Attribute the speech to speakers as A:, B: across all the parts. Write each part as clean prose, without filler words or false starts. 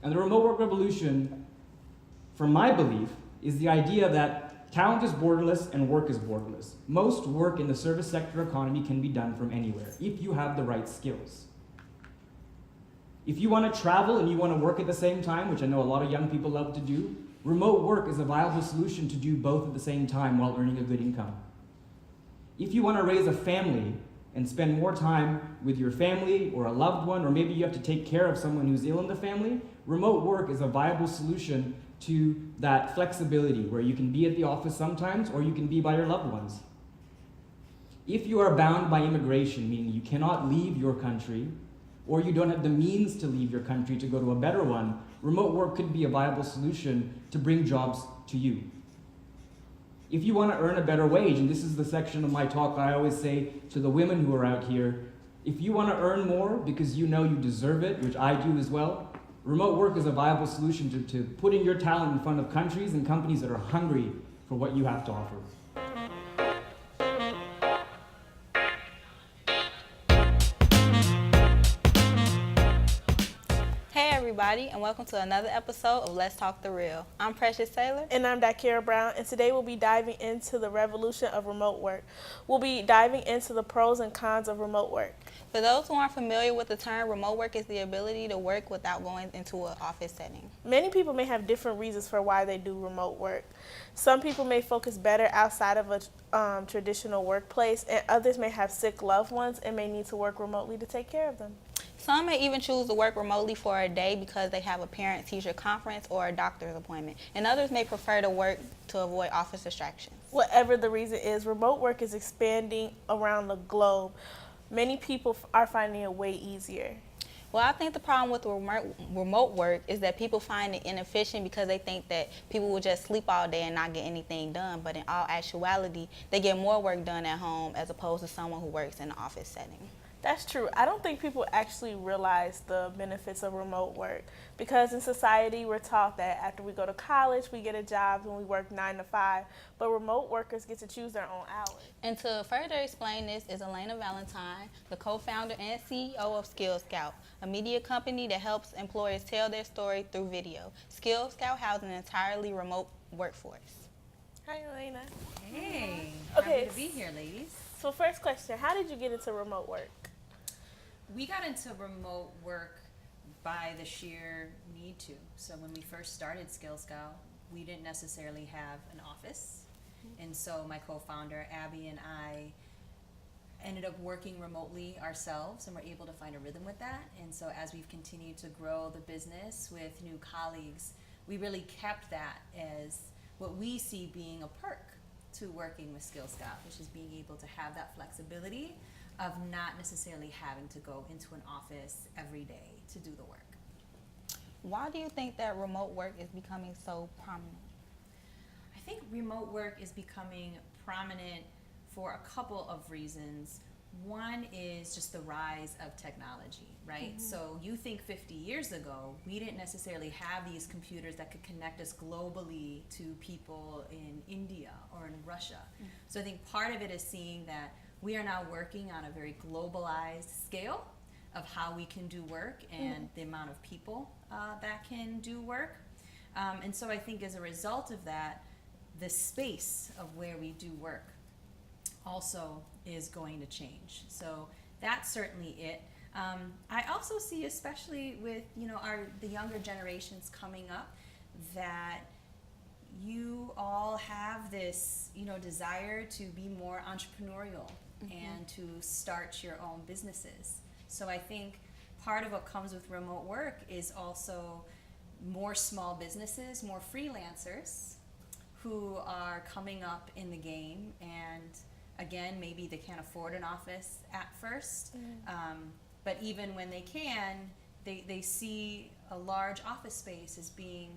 A: And the remote work revolution, from my belief, is the idea that talent is borderless and work is borderless. Most work in the service sector economy can be done from anywhere if you have the right skills. If you want to travel and you want to work at the same time, which I know a lot of young people love to do, remote work is a viable solution to do both at the same time while earning a good income. If you want to raise a family and spend more time with your family or a loved one, or maybe you have to take care of someone who's ill in the family, remote work is a viable solution to that flexibility where you can be at the office sometimes or you can be by your loved ones. If you are bound by immigration, meaning you cannot leave your country, or you don't have the means to leave your country to go to a better one, remote work could be a viable solution to bring jobs to you. If you want to earn a better wage, and this is the section of my talk I always say to the women who are out here, if you want to earn more because you know you deserve it, which I do as well, remote work is a viable solution to putting your talent in front of countries and companies that are hungry for what you have to offer.
B: Everybody, and welcome to another episode of Let's Talk the Real. I'm Precious Taylor.
C: And I'm Daikira Brown, and today we'll be diving into the revolution of remote work. We'll be diving into the pros and cons of remote work.
B: For those who aren't familiar with the term, remote work is the ability to work without going into an office setting.
C: Many people may have different reasons for why they do remote work. Some people may focus better outside of a traditional workplace, and others may have sick loved ones and may need to work remotely to take care of them.
B: Some may even choose to work remotely for a day because they have a parent-teacher conference or a doctor's appointment, and others may prefer to work to avoid office distractions.
C: Whatever the reason is, remote work is expanding around the globe. Many people are finding it way easier.
B: Well, I think the problem with remote work is that people find it inefficient because they think that people will just sleep all day and not get anything done, but in all actuality, they get more work done at home as opposed to someone who works in an office setting.
C: That's true. I don't think people actually realize the benefits of remote work because in society we're taught that after we go to college we get a job and we work 9 to 5, but remote workers get to choose their own hours.
B: And to further explain this is Elena Valetine, the co-founder and CEO of Skill Scout, a media company that helps employers tell their story through video. Skill Scout has an entirely remote workforce.
C: Hi, Elena.
D: Hey,
C: Okay.
D: happy to be here, ladies.
C: So first question, how did you get into remote work?
D: We got into remote work by the sheer need to. So when we first started Skill Scout, we didn't necessarily have an office. And so my co-founder, Abby, and I ended up working remotely ourselves and were able to find a rhythm with that. And so as we've continued to grow the business with new colleagues, we really kept that as what we see being a perk to working with Skill Scout, which is being able to have that flexibility of not necessarily having to go into an office every day to do the work.
B: Why do you think that remote work is becoming so prominent?
D: I think remote work is becoming prominent for a couple of reasons. One is just the rise of technology, right? Mm-hmm. So you think 50 years ago, we didn't necessarily have these computers that could connect us globally to people in India or in Russia. Mm-hmm. So I think part of it is seeing that we are now working on a very globalized scale of how we can do work and the amount of people that can do work. And so I think as a result of that, the space of where we do work also is going to change. So that's certainly it. I also see, especially with the younger generations coming up, that you all have this desire to be more entrepreneurial and to start your own businesses. So I think part of what comes with remote work is also more small businesses, more freelancers who are coming up in the game, and again, maybe they can't afford an office at first, but even when they can, they see a large office space as being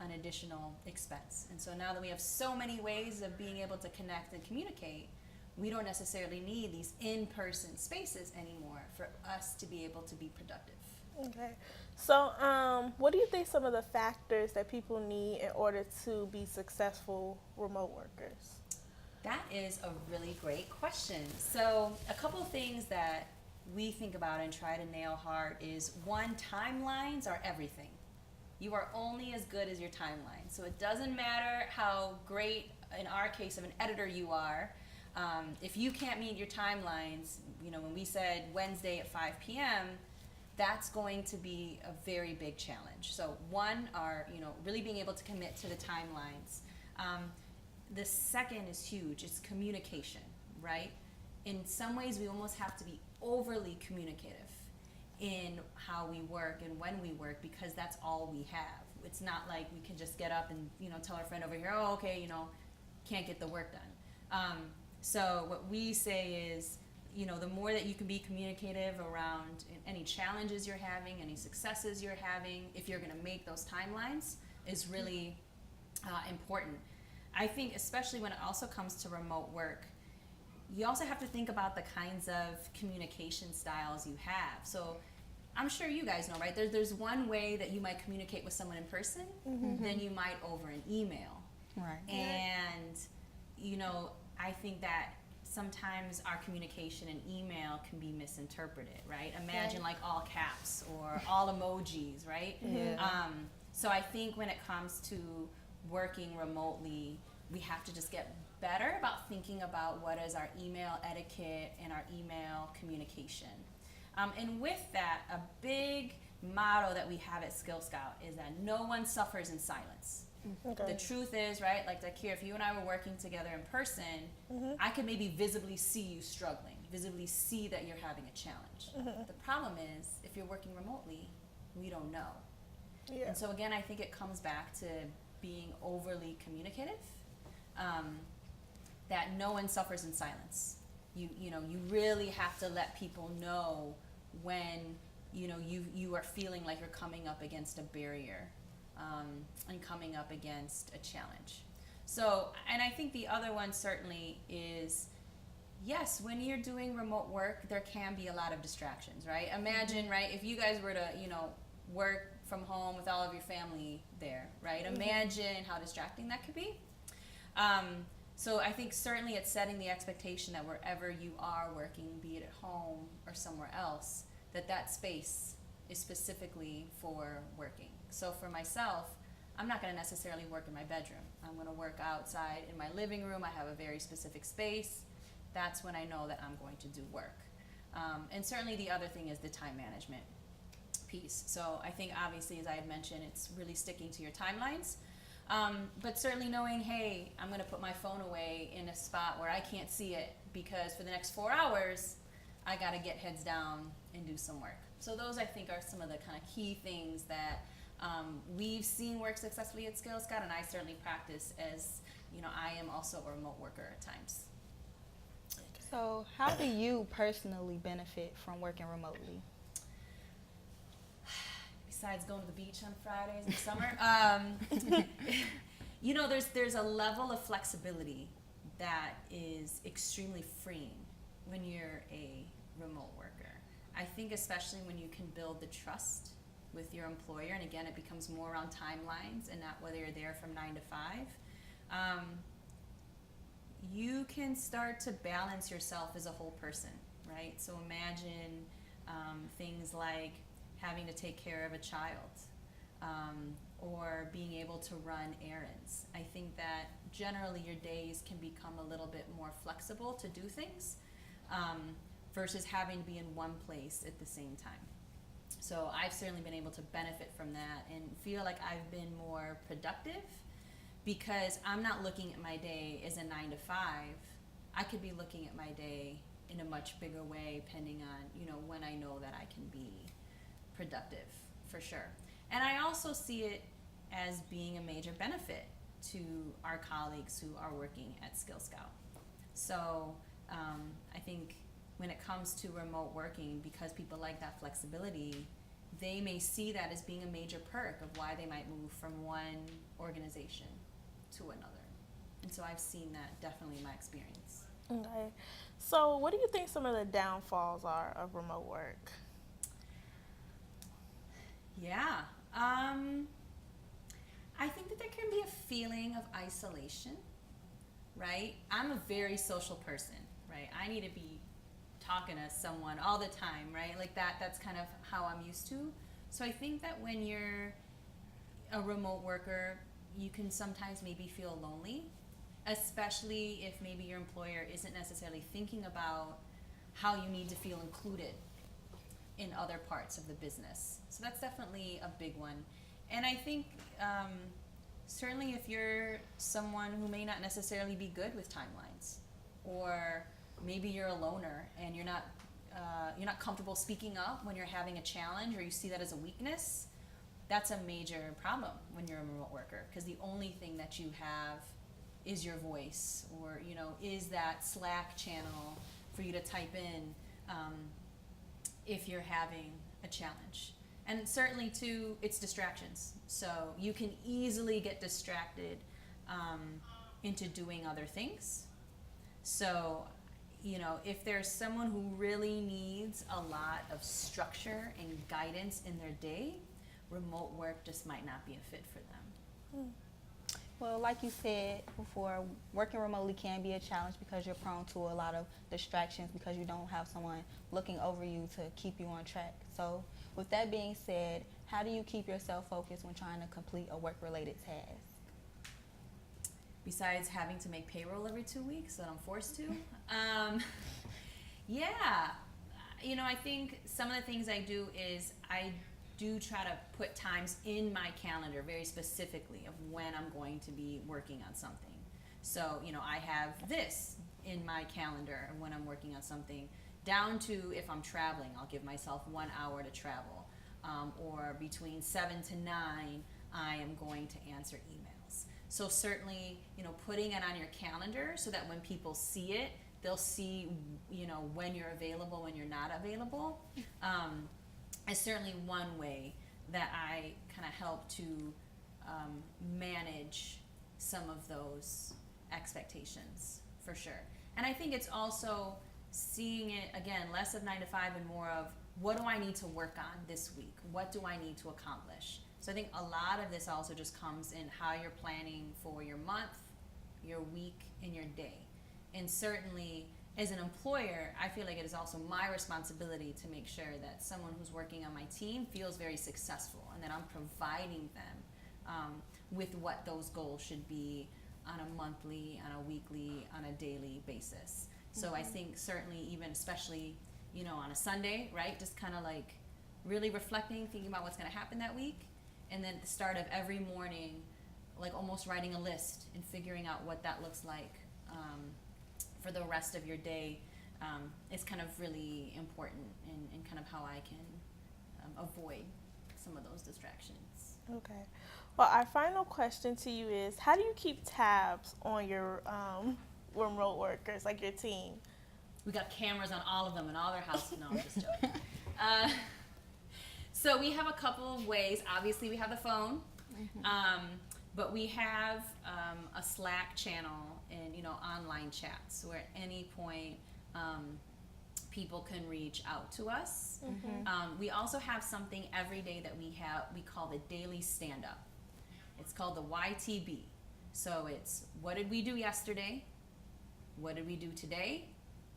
D: an additional expense. And so now that we have so many ways of being able to connect and communicate, we don't necessarily need these in-person spaces anymore for us to be able to be productive.
C: Okay. So what do you think some of the factors that people need in order to be successful remote workers?
D: That is a really great question. So a couple of things that we think about and try to nail hard is, one, timelines are everything. You are only as good as your timeline. So it doesn't matter how great, in our case, of an editor you are. If you can't meet your timelines, when we said Wednesday at 5 p.m., that's going to be a very big challenge. So one are, really being able to commit to the timelines. The second is huge. It's communication, right? In some ways, we almost have to be overly communicative in how we work and when we work, because that's all we have. It's not like we can just get up and tell our friend over here, oh, okay, can't get the work done. So what we say is, the more that you can be communicative around any challenges you're having, any successes you're having, if you're going to make those timelines, is really important. I think especially when it also comes to remote work, you also have to think about the kinds of communication styles you have. So I'm sure you guys know, right? There's one way that you might communicate with someone in person, than you might over an email.
B: Right.
D: And, I think that sometimes our communication in email can be misinterpreted, right? Imagine like all caps or all emojis, right?
B: Yeah.
D: So I think when it comes to working remotely, we have to just get better about thinking about what is our email etiquette and our email communication. And with that, a big motto that we have at Skill Scout is that no one suffers in silence.
C: Okay.
D: The truth is, right, like Daikira, if you and I were working together in person, I could maybe visibly see you struggling, visibly see that you're having a challenge. The problem is, if you're working remotely, we don't know.
C: Yeah.
D: And so again, I think it comes back to being overly communicative, that no one suffers in silence. You really have to let people know when, you are feeling like you're coming up against a barrier. And coming up against a challenge. So, and I think the other one certainly is, yes, when you're doing remote work, there can be a lot of distractions, right? Imagine, right, if you guys were to, work from home with all of your family there, right? Imagine how distracting that could be. So I think certainly it's setting the expectation that wherever you are working, be it at home or somewhere else, that space is specifically for working. So for myself, I'm not going to necessarily work in my bedroom. I'm going to work outside in my living room. I have a very specific space. That's when I know that I'm going to do work. And certainly the other thing is the time management piece. So I think obviously, as I had mentioned, it's really sticking to your timelines. But certainly knowing, hey, I'm going to put my phone away in a spot where I can't see it, because for the next 4 hours, I got to get heads down and do some work. So those, I think, are some of the kind of key things that we've seen work successfully at Skill Scout, and I certainly practice as, I am also a remote worker at times.
B: So how do you personally benefit from working remotely?
D: Besides going to the beach on Fridays in the summer, there's a level of flexibility that is extremely freeing when you're a remote worker. I think especially when you can build the trust with your employer, and again, it becomes more around timelines and not whether you're there from 9 to 5, you can start to balance yourself as a whole person, right? So imagine things like having to take care of a child, or being able to run errands. I think that generally your days can become a little bit more flexible to do things, versus having to be in one place at the same time. So I've certainly been able to benefit from that and feel like I've been more productive, because I'm not looking at my day as a 9 to 5. I could be looking at my day in a much bigger way, depending on, when I know that I can be productive, for sure. And I also see it as being a major benefit to our colleagues who are working at Skill Scout. So I think when it comes to remote working, because people like that flexibility, they may see that as being a major perk of why they might move from one organization to another. And so I've seen that definitely in my experience.
C: Okay. So what do you think some of the downfalls are of remote work?
D: Yeah. I think that there can be a feeling of isolation, right? I'm a very social person, right? I need to be talking to someone all the time, right? Like that's kind of how I'm used to. So I think that when you're a remote worker, you can sometimes maybe feel lonely, especially if maybe your employer isn't necessarily thinking about how you need to feel included in other parts of the business. So that's definitely a big one. And I think certainly if you're someone who may not necessarily be good with timelines, or maybe you're a loner and you're not comfortable speaking up when you're having a challenge, or you see that as a weakness, that's a major problem when you're a remote worker, because the only thing that you have is your voice, or is that Slack channel for you to type in if you're having a challenge. And certainly too, it's distractions. So you can easily get distracted into doing other things. So, if there's someone who really needs a lot of structure and guidance in their day, remote work just might not be a fit for them.
B: Well, like you said before, working remotely can be a challenge because you're prone to a lot of distractions because you don't have someone looking over you to keep you on track. So with that being said, how do you keep yourself focused when trying to complete a work-related task?
D: Besides having to make payroll every 2 weeks that I'm forced to, I think some of the things I do is I do try to put times in my calendar very specifically of when I'm going to be working on something. So, I have this in my calendar when I'm working on something, down to if I'm traveling, I'll give myself 1 hour to travel. Or between 7 to 9, I am going to answer emails. So certainly, putting it on your calendar so that when people see it, they'll see, when you're available, when you're not available. Is certainly one way that I kind of help to manage some of those expectations, for sure. And I think it's also seeing it, again, less of 9 to 5 and more of, what do I need to work on this week? What do I need to accomplish? So I think a lot of this also just comes in how you're planning for your month, your week, and your day. And certainly, as an employer, I feel like it is also my responsibility to make sure that someone who's working on my team feels very successful, and that I'm providing them with what those goals should be on a monthly, on a weekly, on a daily basis. So I think certainly, even especially, on a Sunday, right, just kind of like really reflecting, thinking about what's going to happen that week, and then at the start of every morning, like almost writing a list and figuring out what that looks like for the rest of your day is kind of really important in kind of how I can avoid some of those distractions.
C: Okay. Well, our final question to you is, how do you keep tabs on your remote workers, like your team?
D: We got cameras on all of them in all their houses. No, I'm just joking. So we have a couple of ways. Obviously, we have the phone, but we have a Slack channel and online chats where at any point people can reach out to us. We also have something every day that we call the daily Standup. It's called the YTB. So it's, what did we do yesterday? What did we do today?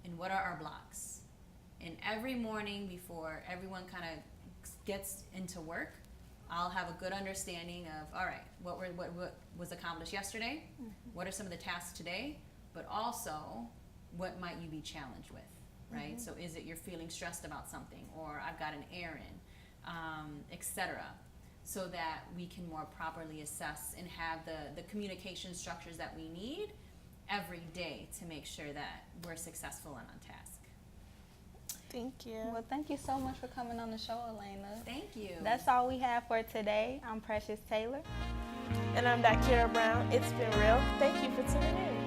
D: And what are our blocks? And every morning before everyone kind of gets into work, I'll have a good understanding of, all right, what was accomplished yesterday? What are some of the tasks today? But also, what might you be challenged with, right? So is it you're feeling stressed about something, or I've got an errand, etc., so that we can more properly assess and have the communication structures that we need every day to make sure that we're successful and on task.
C: Thank you.
B: Well, thank you so much for coming on the show, Elena.
D: Thank you.
B: That's all we have for today. I'm Precious Taylor.
C: And I'm Daikira Brown. It's been real. Thank you for tuning in.